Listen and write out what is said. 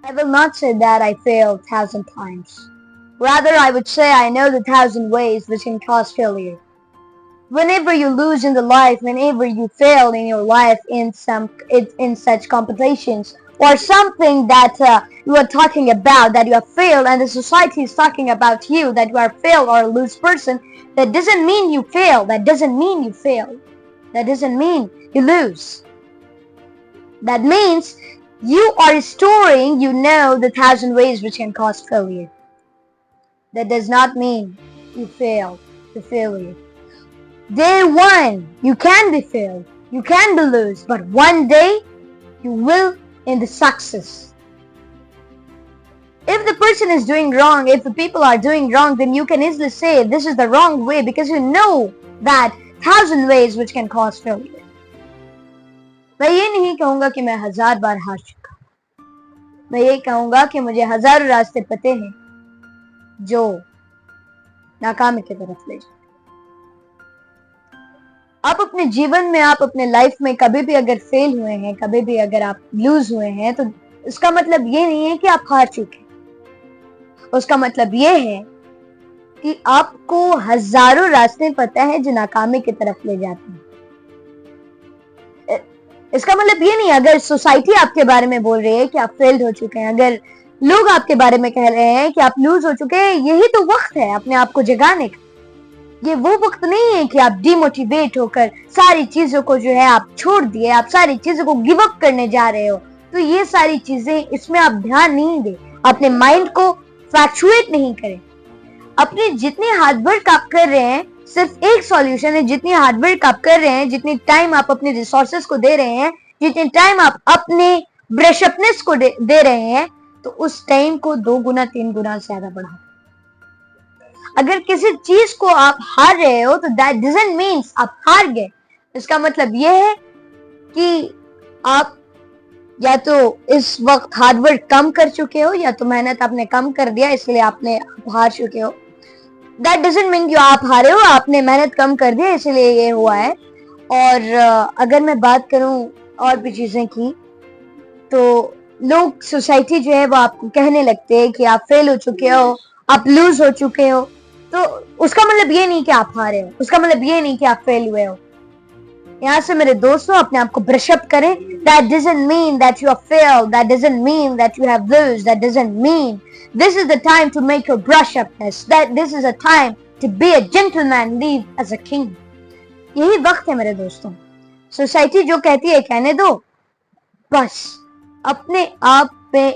I will not say that I failed 1,000 times. Rather, I would say I know the 1,000 ways which can cause failure. Whenever you lose in the life, whenever you fail in your life in such competitions or something that you are talking about, that you have failed and the society is talking about you, that you are failed or a loose person, that doesn't mean you fail. That doesn't mean you fail. That doesn't mean you lose. That means you are storing, you know, the 1,000 ways which can cause failure. That does not mean you failed the failure. Day one, you can be failed, you can be lose, but one day you will in the success. If the person is doing wrong, if the people are doing wrong, then you can easily say this is the wrong way because you know that 1,000 ways which can cause failure. मैं ये नहीं कहूंगा कि मैं 1000 बार हार चुका, मैं ये कहूंगा कि मुझे हजारों रास्ते पते हैं जो नाकामी की तरफ ले जाए। आप अपने जीवन में, आप अपने लाइफ में कभी भी अगर फेल हुए हैं, कभी भी अगर आप लूज हुए हैं, तो इसका मतलब ये नहीं है कि आप हार चुके। उसका मतलब ये है कि आपको हजारों रास्ते पता है जो नाकामी की तरफ ले जाते हैं। इसका मतलब ये नहीं, अगर सोसाइटी आपके बारे में बोल रही है कि आप फेल्ड हो चुके हैं, अगर लोग आपके बारे में कह रहे हैं कि आप लूज हो चुके हैं, यही तो वक्त है अपने आप को जगाने का। ये वो वक्त नहीं है कि आप डिमोटिवेट होकर सारी चीजों को जो है आप छोड़ दिए, आप सारी चीजों को गिव अप करने जा रहे हो। तो ये सारी चीजें, इसमें आप ध्यान नहीं दें, अपने माइंड को फ्लक्चुएट नहीं करें। अपने जितने हार्डवर्क आप कर रहे हैं, सिर्फ एक सॉल्यूशन है, जितनी हार्डवर्क आप कर रहे हैं, जितनी टाइम आप अपने रिसोर्सेस को दे रहे हैं, जितनी टाइम आप अपने ब्रशअपनेस को दे रहे हैं, तो उस टाइम को 2 गुना 3 गुना ज्यादा बढ़ाओ। अगर किसी चीज को आप हार रहे हो तो दैट डजंट मीन्स आप हार गए। इसका मतलब यह है कि आप या तो इस वक्त हार्डवर्क कम कर चुके हो, या तो मेहनत आपने कम कर दिया इसलिए आपने हार चुके हो। दैट डजंट मीन कि आप हारे हो, आपने मेहनत कम कर दिया इसलिए ये हुआ है। और अगर मैं बात करूं और भी चीजें की, तो लोग, सोसाइटी जो है वो आपको कहने लगते हैं कि आप फेल हो चुके हो, आप लूज हो चुके हो। तो उसका मतलब ये नहीं कि आप हारे हो, उसका मतलब ये नहीं कि आप फेल हुए हो। यहाँ से मेरे दोस्तों अपने आप को ब्रश अप करें। That doesn't mean that you have failed. That doesn't mean that you have lose. That doesn't mean this is the time to make your brush upness. That this is a time to be a gentleman, live as a king. यही वक्त है मेरे दोस्तों। Society जो कहती है कहने दो, बस अपने आप